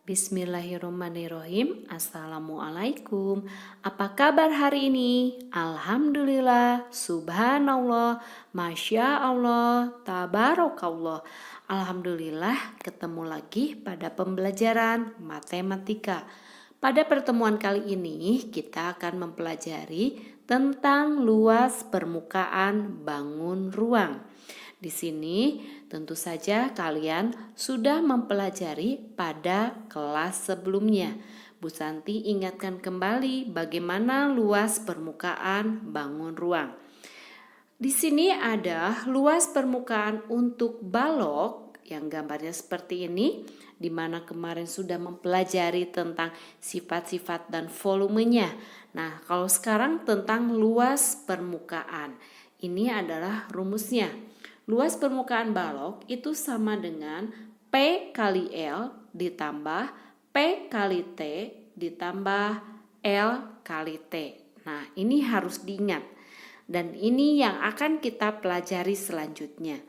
Bismillahirrahmanirrahim. Assalamualaikum. Apa kabar hari ini? Alhamdulillah, subhanallah, masya Allah, tabarakallah. Alhamdulillah, ketemu lagi pada pembelajaran matematika. Pada pertemuan kali ini kita akan mempelajari tentang luas permukaan bangun ruang. Di sini tentu saja kalian sudah mempelajari pada kelas sebelumnya. Bu Santi ingatkan kembali bagaimana luas permukaan bangun ruang. Di sini ada luas permukaan untuk balok yang gambarnya seperti ini, di mana kemarin sudah mempelajari tentang sifat-sifat dan volumenya. Nah, kalau sekarang tentang luas permukaan. Ini adalah rumusnya. Luas permukaan balok itu sama dengan P kali L ditambah P kali T ditambah L kali T. Nah, ini harus diingat. Dan ini yang akan kita pelajari selanjutnya.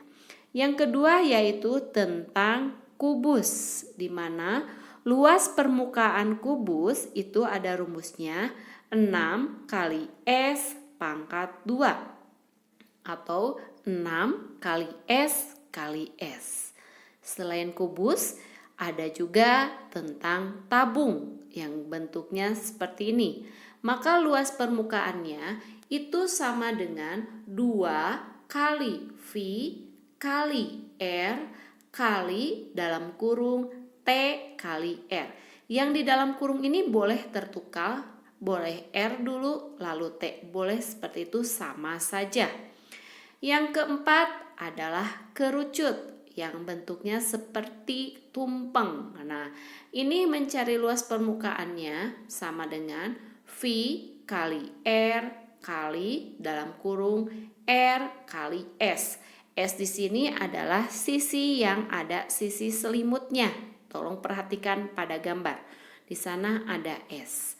Yang kedua yaitu tentang kubus, di mana luas permukaan kubus itu ada rumusnya 6 kali S pangkat 2 atau 6 kali S kali S. Selain kubus, ada juga tentang tabung yang bentuknya seperti ini. Maka luas permukaannya itu sama dengan 2 kali V kali R kali dalam kurung T kali R. Yang di dalam kurung ini boleh tertukar, boleh R dulu lalu T, boleh seperti itu sama saja. Yang keempat adalah kerucut yang bentuknya seperti tumpeng. Nah, ini mencari luas permukaannya sama dengan V kali R kali dalam kurung R kali S. S di sini adalah sisi yang ada sisi selimutnya. Tolong perhatikan pada gambar. Di sana ada S.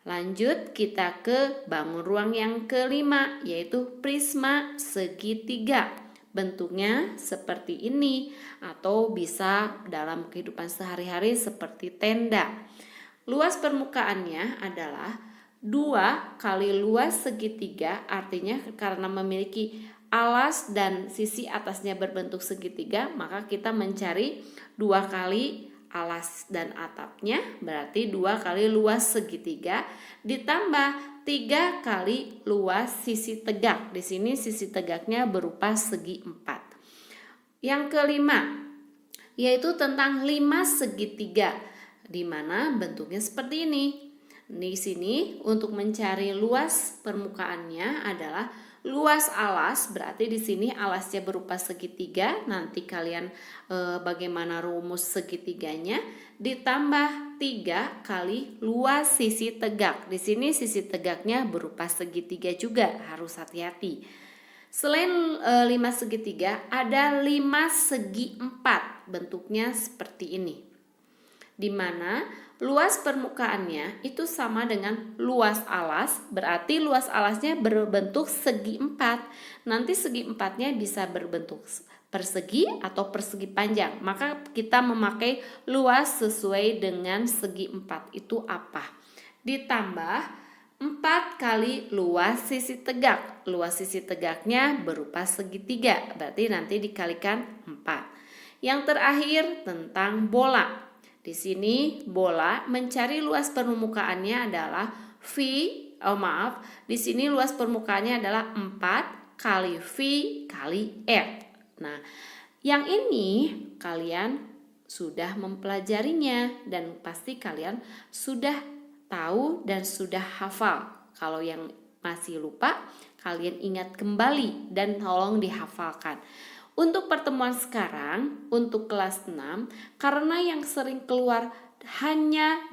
Lanjut kita ke bangun ruang yang kelima, yaitu prisma segitiga. Bentuknya seperti ini atau bisa dalam kehidupan sehari-hari seperti tenda. Luas permukaannya adalah 2 kali luas segitiga, artinya karena memiliki alas dan sisi atasnya berbentuk segitiga, maka kita mencari 2 kali alas dan atapnya, berarti 2 kali luas segitiga ditambah 3 kali luas sisi tegak. Di sini sisi tegaknya berupa segi 4. Yang kelima yaitu tentang 5 segitiga, di mana bentuknya seperti ini. Di sini untuk mencari luas permukaannya adalah luas alas, berarti di sini alasnya berupa segitiga. Nanti kalian bagaimana rumus segitiganya, ditambah 3 kali luas sisi tegak. Di sini sisi tegaknya berupa segitiga juga, harus hati-hati. Selain 5 segitiga, ada 5 segi 4, bentuknya seperti ini. Di mana luas permukaannya itu sama dengan luas alas, berarti luas alasnya berbentuk segi 4. Nanti segi 4-nya bisa berbentuk persegi atau persegi panjang. Maka kita memakai luas sesuai dengan segi 4 itu apa? Ditambah 4 kali luas sisi tegak. Luas sisi tegaknya berupa segitiga, berarti nanti dikalikan 4. Yang terakhir tentang bola. Di sini bola mencari luas permukaannya adalah di sini luas permukaannya adalah 4 kali V kali R. Nah, yang ini kalian sudah mempelajarinya dan pasti kalian sudah tahu dan sudah hafal. Kalau yang masih lupa, kalian ingat kembali dan tolong dihafalkan. Untuk pertemuan sekarang, untuk kelas 6, karena yang sering keluar hanya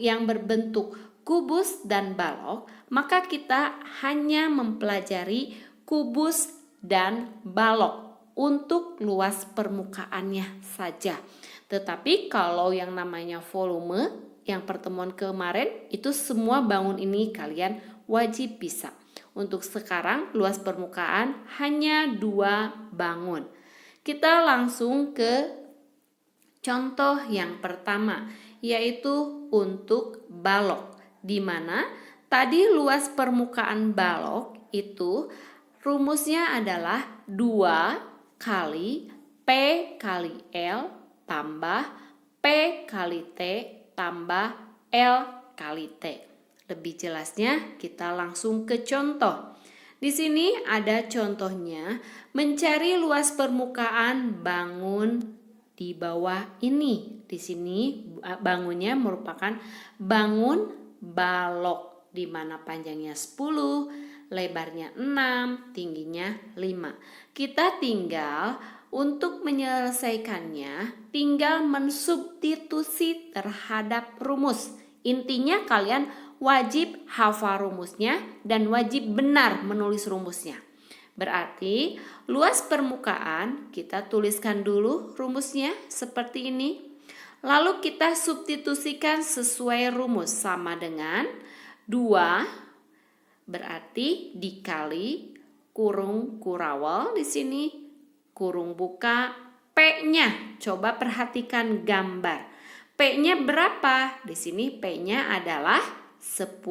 yang berbentuk kubus dan balok, maka kita hanya mempelajari kubus dan balok untuk luas permukaannya saja. Tetapi kalau yang namanya volume, yang pertemuan kemarin, itu semua bangun ini kalian wajib bisa. Untuk sekarang luas permukaan hanya 2 bangun. Kita langsung ke contoh yang pertama, yaitu untuk balok, di mana tadi luas permukaan balok itu rumusnya adalah 2 kali P kali L tambah P kali T tambah L kali T. Lebih jelasnya kita langsung ke contoh. Di sini ada contohnya, mencari luas permukaan bangun di bawah ini. Di sini bangunnya merupakan bangun balok, di mana panjangnya 10, lebarnya 6, tingginya 5. Kita tinggal untuk menyelesaikannya, tinggal mensubstitusi terhadap rumus. Intinya kalian wajib hafal rumusnya dan wajib benar menulis rumusnya. Berarti luas permukaan kita tuliskan dulu rumusnya seperti ini. Lalu kita substitusikan sesuai rumus, sama dengan 2 berarti dikali kurung kurawal di sini, kurung buka, P-nya. Coba perhatikan gambar. P-nya berapa? Di sini P-nya adalah 10.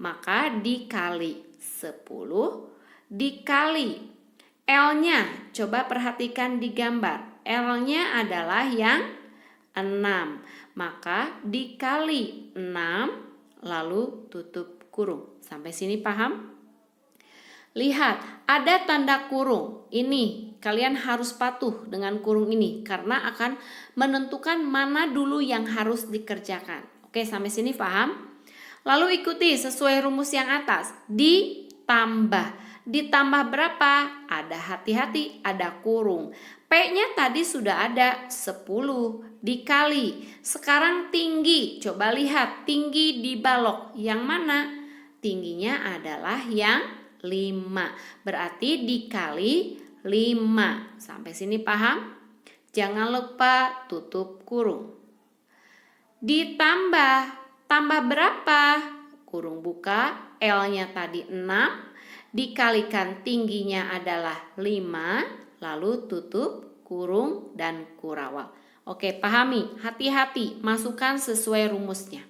Maka dikali 10 dikali L-nya. Coba perhatikan di gambar. L-nya adalah yang 6. Maka dikali 6 lalu tutup kurung. Sampai sini paham? Lihat, ada tanda kurung. Ini kalian harus patuh dengan kurung ini karena akan menentukan mana dulu yang harus dikerjakan. Oke, sampai sini paham? Lalu ikuti sesuai rumus yang atas. Ditambah. Ditambah berapa? Ada hati-hati, ada kurung. P-nya tadi sudah ada 10 dikali. Sekarang tinggi. Coba lihat tinggi di balok. Yang mana? Tingginya adalah yang 5. Berarti dikali 5. Sampai sini paham? Jangan lupa tutup kurung. Ditambah. Tambah berapa? Kurung buka. L-nya tadi 6. Dikalikan tingginya adalah 5. Lalu tutup kurung dan kurawal. Oke, pahami. Hati-hati. Masukkan sesuai rumusnya.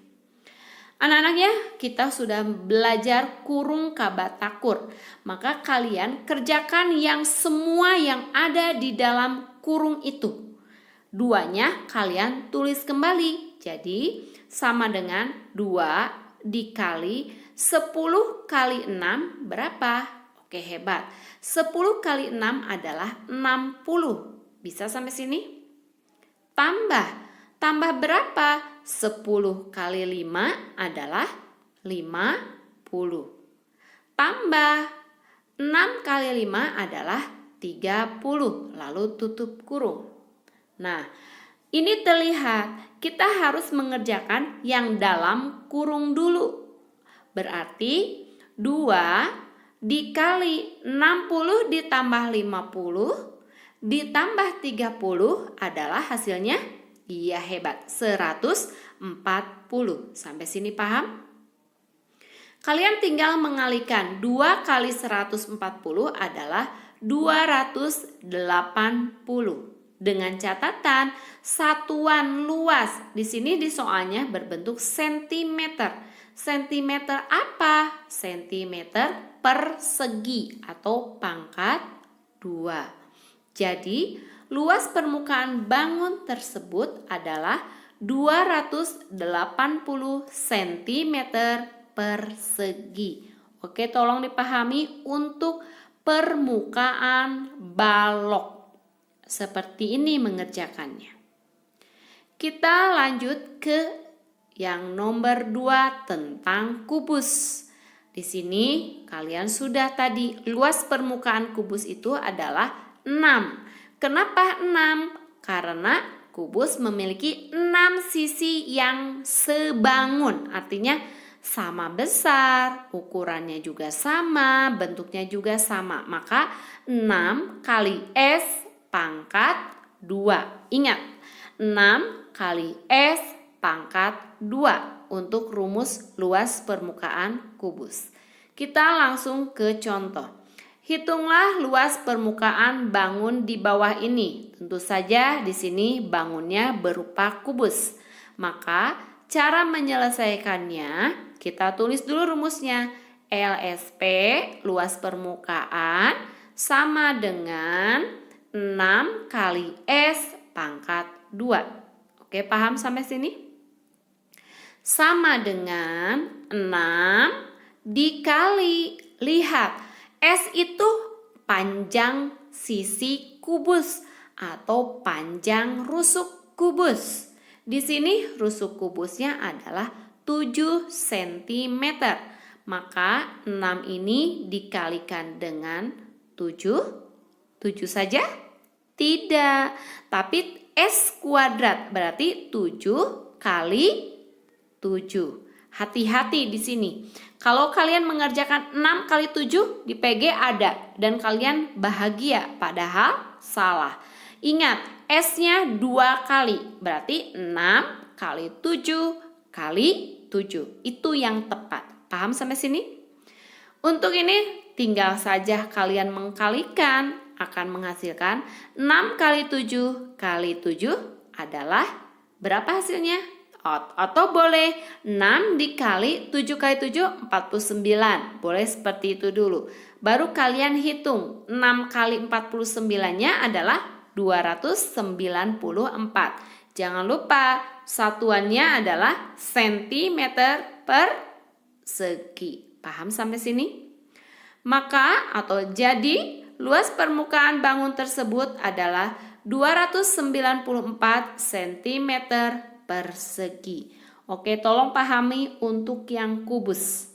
Anak-anak ya, kita sudah belajar kurung kaba takur. Maka kalian kerjakan yang semua yang ada di dalam kurung itu. 2-nya kalian tulis kembali. Jadi sama dengan 2 dikali 10 kali 6 berapa? Oke, hebat. 10 kali 6 adalah 60. Bisa sampai sini? Tambah berapa? 10 kali 5 adalah 50. Tambah 6 kali 5 adalah 30. Lalu tutup kurung. Nah, ini terlihat kita harus mengerjakan yang dalam kurung dulu. Berarti 2 dikali 60 ditambah 50 ditambah 30 adalah hasilnya, iya hebat, 140. Sampai sini paham? Kalian tinggal mengalihkan 2 kali 140 adalah 280. Dengan catatan satuan luas. Di sini di soalnya berbentuk sentimeter. Sentimeter apa? Sentimeter persegi atau pangkat 2. Jadi, luas permukaan bangun tersebut adalah 280 cm persegi. Oke, tolong dipahami untuk permukaan balok. Seperti ini mengerjakannya. Kita lanjut ke yang nomor 2 tentang kubus. Di sini kalian sudah tadi luas permukaan kubus itu adalah 6. Kenapa 6? Karena kubus memiliki 6 sisi yang sebangun. Artinya sama besar, ukurannya juga sama, bentuknya juga sama. Maka 6 kali S pangkat 2. Ingat, 6 kali S pangkat 2 untuk rumus luas permukaan kubus. Kita langsung ke contoh. Hitunglah luas permukaan bangun di bawah ini. Tentu saja di sini bangunnya berupa kubus. Maka cara menyelesaikannya, kita tulis dulu rumusnya. LSP, luas permukaan, sama dengan 6 kali S pangkat 2. Oke, paham sampai sini? Sama dengan 6 dikali, lihat, S itu panjang sisi kubus atau panjang rusuk kubus. Di sini rusuk kubusnya adalah 7 cm. Maka 6 ini dikalikan dengan 7. 7 saja? Tidak. Tapi S kuadrat berarti 7 kali 7. Hati-hati di sini. Kalau kalian mengerjakan 6 kali 7 di PG ada dan kalian bahagia, padahal salah. Ingat, S-nya 2 kali, berarti 6 kali 7 kali 7. Itu yang tepat. Paham sampai sini? Untuk ini tinggal saja kalian mengkalikan, akan menghasilkan 6 kali 7 kali 7 adalah berapa hasilnya? Atau boleh 6 dikali 7 kali 7, 49. Boleh seperti itu dulu. Baru kalian hitung 6 kali 49-nya adalah 294. Jangan lupa satuannya adalah centimeter per segi. Paham sampai sini? Maka atau jadi luas permukaan bangun tersebut adalah 294 cm persegi. Oke, tolong pahami untuk yang kubus.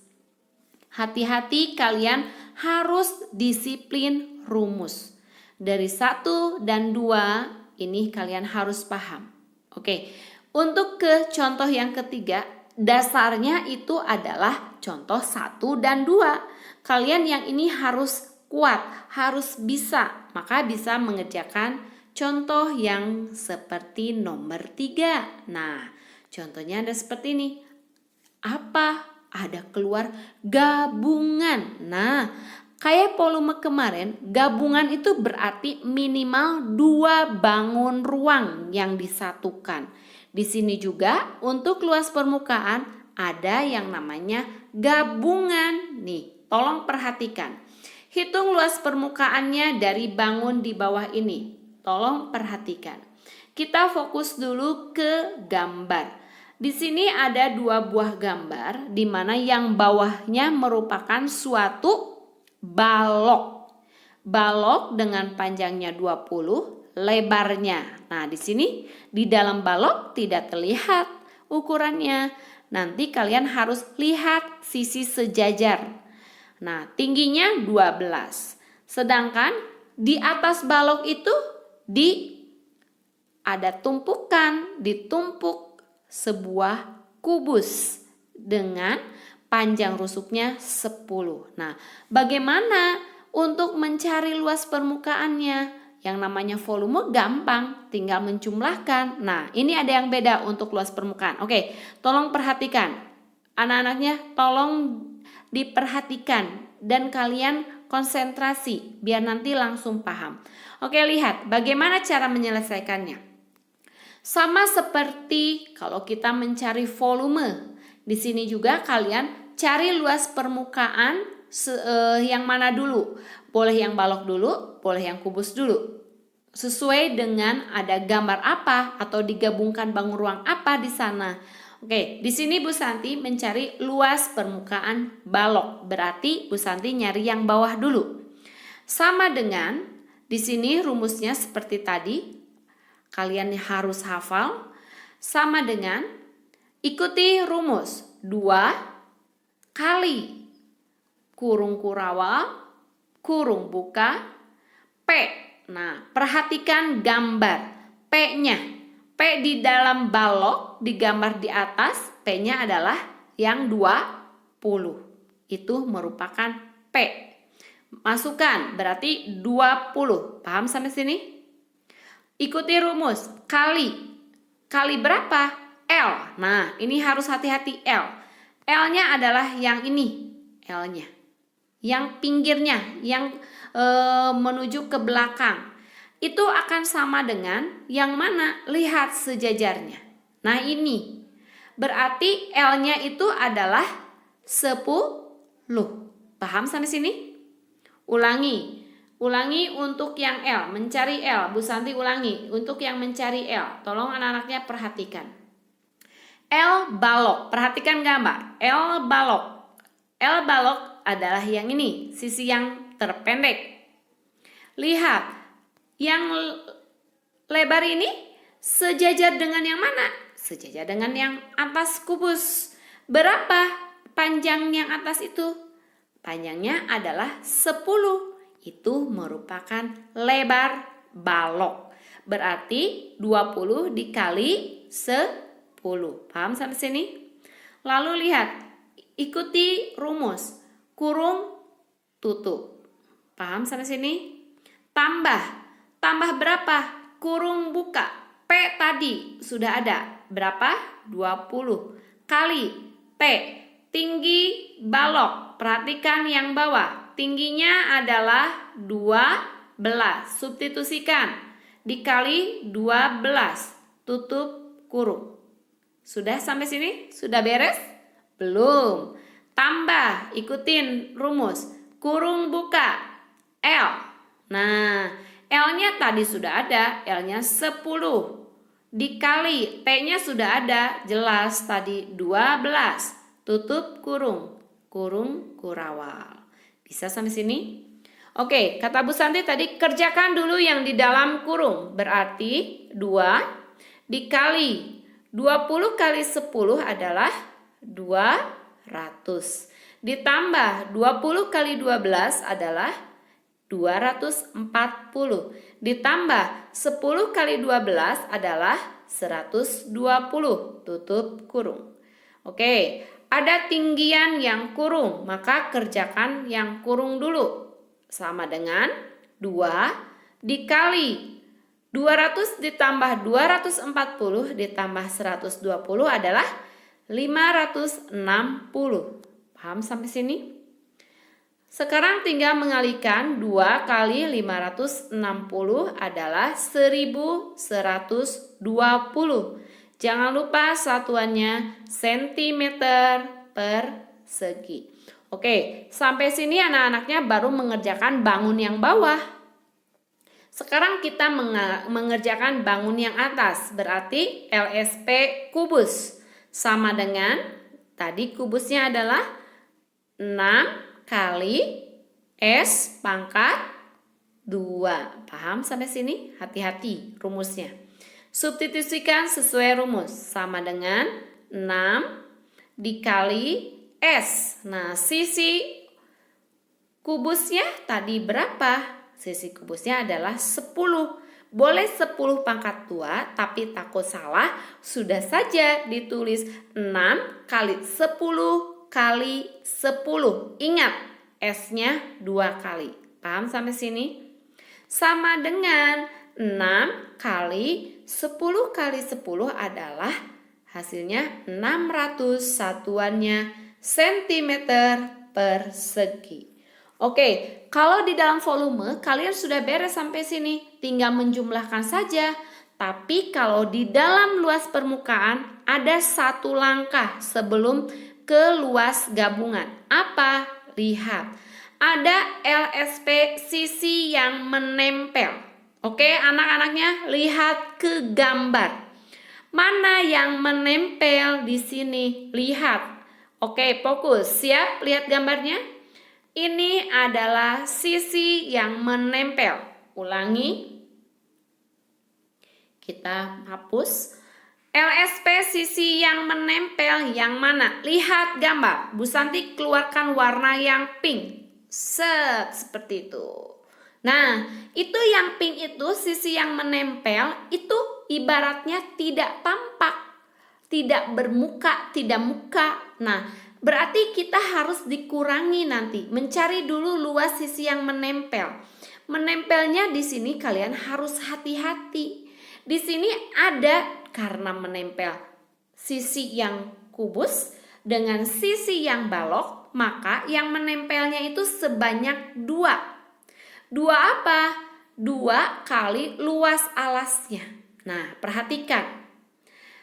Hati-hati, kalian harus disiplin rumus. Dari 1 dan 2 ini kalian harus paham. Oke, untuk ke contoh yang ketiga, dasarnya itu adalah contoh 1 dan 2. Kalian yang ini harus kuat, harus bisa. Maka bisa mengerjakan contoh yang seperti nomor 3. Nah, contohnya ada seperti ini. Apa? Ada keluar gabungan. Nah, kayak volume kemarin, gabungan itu berarti minimal 2 bangun ruang yang disatukan. Di sini juga untuk luas permukaan ada yang namanya gabungan. Nih, tolong perhatikan. Hitung luas permukaannya dari bangun di bawah ini. Tolong perhatikan. Kita fokus dulu ke gambar. Di sini ada 2 buah gambar di mana yang bawahnya merupakan suatu balok. Balok dengan panjangnya 20, lebarnya. Nah, di sini di dalam balok tidak terlihat ukurannya. Nanti kalian harus lihat sisi sejajar. Nah, tingginya 12. Sedangkan di atas balok itu ada tumpukan, ditumpuk sebuah kubus dengan panjang rusuknya 10. Nah, bagaimana untuk mencari luas permukaannya? Yang namanya volume gampang, tinggal menjumlahkan. Nah, ini ada yang beda untuk luas permukaan. Oke, tolong perhatikan. Anak-anaknya tolong diperhatikan dan kalian konsentrasi biar nanti langsung paham. Oke, lihat bagaimana cara menyelesaikannya. Sama seperti kalau kita mencari volume. Di sini juga kalian cari luas permukaan yang mana dulu? Boleh yang balok dulu, boleh yang kubus dulu. Sesuai dengan ada gambar apa atau digabungkan bangun ruang apa di sana. Oke, di sini Bu Santi mencari luas permukaan balok. Berarti Bu Santi nyari yang bawah dulu. Sama dengan di sini rumusnya seperti tadi. Kalian harus hafal. Sama dengan ikuti rumus 2 kali kurung kurawal, kurung buka, P. Nah, perhatikan gambar P-nya. P di dalam balok digambar di atas, P-nya adalah yang 20. Itu merupakan P. Masukkan, berarti 20. Paham sampai sini? Ikuti rumus, kali. Kali berapa? L. Nah, ini harus hati-hati L. L-nya adalah yang ini, L-nya. Yang pinggirnya, yang menuju ke belakang. Itu akan sama dengan yang mana? Lihat sejajarnya. Nah ini, berarti L-nya itu adalah 10. Paham sampai sini? Ulangi untuk yang L, mencari L. Bu Santi ulangi untuk yang mencari L. Tolong anak-anaknya perhatikan. L balok, perhatikan gambar. L balok. L balok adalah yang ini, sisi yang terpendek. Lihat, yang lebar ini sejajar dengan yang mana? Sejajar dengan yang atas kubus. Berapa panjang yang atas itu? Panjangnya adalah 10. Itu merupakan lebar balok. Berarti 20 dikali 10. Paham sampai sini? Lalu lihat, ikuti rumus. Kurung, tutup. Paham sampai sini? Tambah berapa? Kurung buka. P tadi sudah ada. Berapa? 20. Kali T. Tinggi balok. Perhatikan yang bawah. Tingginya adalah 12. Substitusikan. Dikali 12. Tutup kurung. Sudah sampai sini? Sudah beres? Belum. Tambah. Ikutin rumus. Kurung buka. L. Nah, L-nya tadi sudah ada, L-nya 10. Dikali, T-nya sudah ada, jelas tadi 12. Tutup kurung, kurung kurawal. Bisa sampai sini? Oke, kata Bu Santi tadi kerjakan dulu yang di dalam kurung. Berarti 2 dikali 20 kali 10 adalah 200. Ditambah 20 kali 12 adalah 240. Ditambah 10 kali 12 adalah 120. Tutup kurung. Oke, ada tinggian yang kurung, maka kerjakan yang kurung dulu. Sama dengan 2 dikali 200 ditambah 240 ditambah 120 adalah 560. Paham sampai sini? Sekarang tinggal mengalihkan 2 kali 560 adalah 1120. Jangan lupa satuannya centimeter persegi. Oke, sampai sini anak-anaknya baru mengerjakan bangun yang bawah. Sekarang kita mengerjakan bangun yang atas. Berarti LSP kubus. Sama dengan tadi kubusnya adalah 6 kali S pangkat 2. Paham sampai sini? Hati-hati rumusnya. Substitusikan sesuai rumus. Sama dengan 6 dikali S. Nah, sisi kubusnya tadi berapa? Sisi kubusnya adalah 10. Boleh 10 pangkat 2, tapi takut salah, sudah saja ditulis 6 kali 10 kali 10. Ingat, S-nya 2 kali. Paham sampai sini? Sama dengan 6 kali 10 kali 10 adalah hasilnya 600, satuannya centimeter persegi. Oke, kalau di dalam volume kalian sudah beres sampai sini, tinggal menjumlahkan saja. Tapi kalau di dalam luas permukaan ada satu langkah sebelum ke luas gabungan. Apa? Lihat, ada LSP sisi yang menempel. Oke, anak-anaknya lihat ke gambar. Mana yang menempel di sini? Lihat. Oke, fokus. Siap? Lihat gambarnya. Ini adalah sisi yang menempel. Ulangi. Kita hapus. LSP sisi yang menempel yang mana? Lihat gambar. Bu Santi keluarkan warna yang pink. Seperti itu. Nah, itu yang pink itu sisi yang menempel itu ibaratnya tidak tampak, tidak bermuka, tidak muka. Nah, berarti kita harus dikurangi nanti, mencari dulu luas sisi yang menempel. Menempelnya di sini kalian harus hati-hati. Di sini ada karena menempel sisi yang kubus dengan sisi yang balok, maka yang menempelnya itu sebanyak 2. 2 apa? 2 kali luas alasnya. Nah, perhatikan.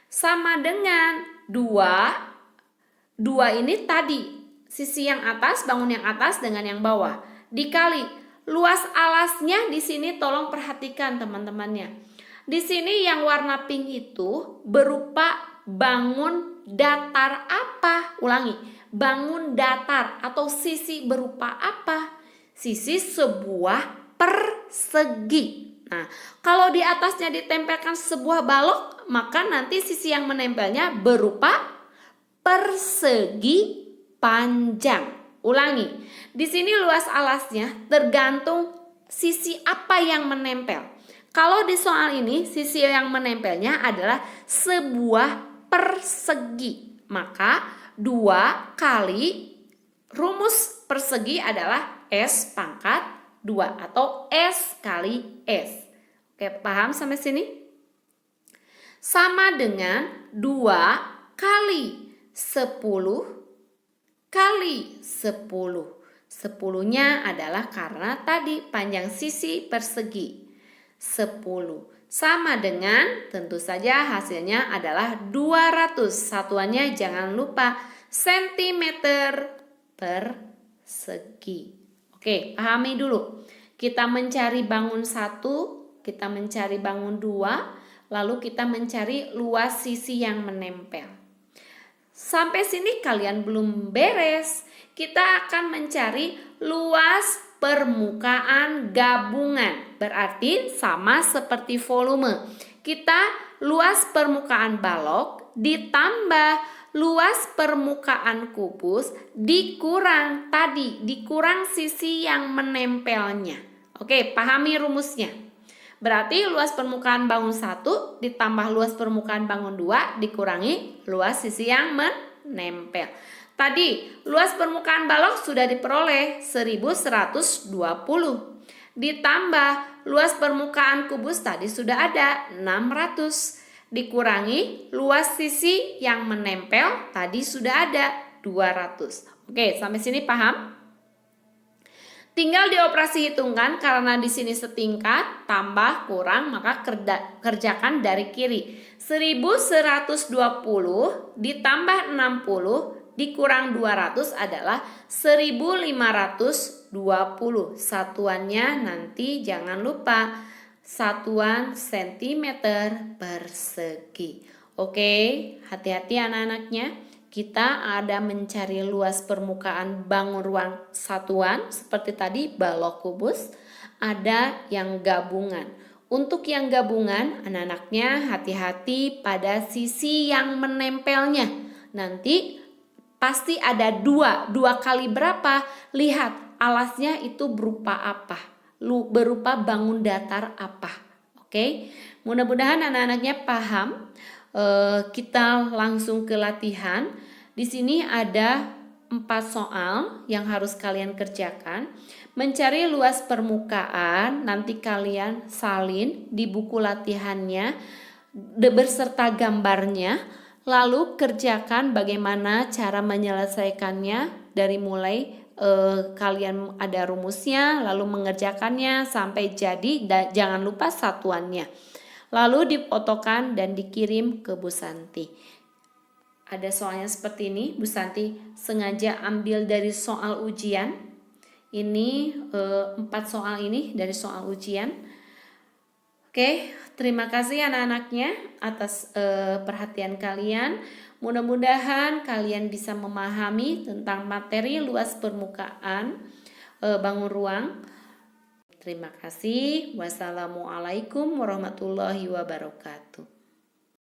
sama dengan 2 ini tadi sisi yang atas, bangun yang atas dengan yang bawah dikali luas alasnya. Di sini tolong perhatikan teman-temannya. Di sini yang warna pink itu berupa bangun datar apa? Ulangi, bangun datar atau sisi berupa apa? Sisi sebuah persegi. Nah, kalau di atasnya ditempelkan sebuah balok, maka nanti sisi yang menempelnya berupa persegi panjang. Ulangi, di sini luas alasnya tergantung sisi apa yang menempel. Kalau di soal ini sisi yang menempelnya adalah sebuah persegi, maka 2 kali rumus persegi adalah S pangkat 2 atau S kali S. Oke, paham sampai sini? Sama dengan 2 kali 10 kali 10. 10-nya adalah karena tadi panjang sisi persegi 10. Sama dengan tentu saja hasilnya adalah 200. Satuannya jangan lupa sentimeter persegi. Oke, pahami dulu. Kita mencari bangun 1, kita mencari bangun 2, lalu kita mencari luas sisi yang menempel. Sampai sini kalian belum beres. Kita akan mencari luas permukaan gabungan. Berarti sama seperti volume. Kita luas permukaan balok ditambah luas permukaan kubus dikurang sisi yang menempelnya. Oke, pahami rumusnya. Berarti luas permukaan bangun 1 ditambah luas permukaan bangun 2 dikurangi luas sisi yang menempel. Tadi luas permukaan balok sudah diperoleh 1120. Ditambah luas permukaan kubus tadi sudah ada 600. Dikurangi luas sisi yang menempel tadi sudah ada 200. Oke, sampai sini paham? Tinggal dioperasi hitungkan karena di sini setingkat, tambah, kurang, maka kerjakan dari kiri. 1120 ditambah 60 dikurang 200 adalah 1520. Satuannya nanti jangan lupa satuan sentimeter persegi. Oke, hati-hati anak-anaknya. Kita ada mencari luas permukaan bangun ruang satuan seperti tadi balok kubus, ada yang gabungan. Untuk yang gabungan, anak-anaknya hati-hati pada sisi yang menempelnya. Nanti pasti ada dua kali berapa? Lihat alasnya itu berupa apa? Berupa bangun datar apa? Oke, mudah-mudahan anak-anaknya paham. Kita langsung ke latihan. Di sini ada 4 soal yang harus kalian kerjakan. Mencari luas permukaan, nanti kalian salin di buku latihannya beserta gambarnya. Lalu kerjakan bagaimana cara menyelesaikannya dari mulai kalian ada rumusnya, lalu mengerjakannya sampai jadi, jangan lupa satuannya. Lalu difotokan dan dikirim ke Bu Santi. Ada soalnya seperti ini, Bu Santi sengaja ambil dari soal ujian. Ini 4 soal ini dari soal ujian. Oke, terima kasih anak-anaknya atas perhatian kalian. Mudah-mudahan kalian bisa memahami tentang materi luas permukaan bangun ruang. Terima kasih. Wassalamualaikum warahmatullahi wabarakatuh.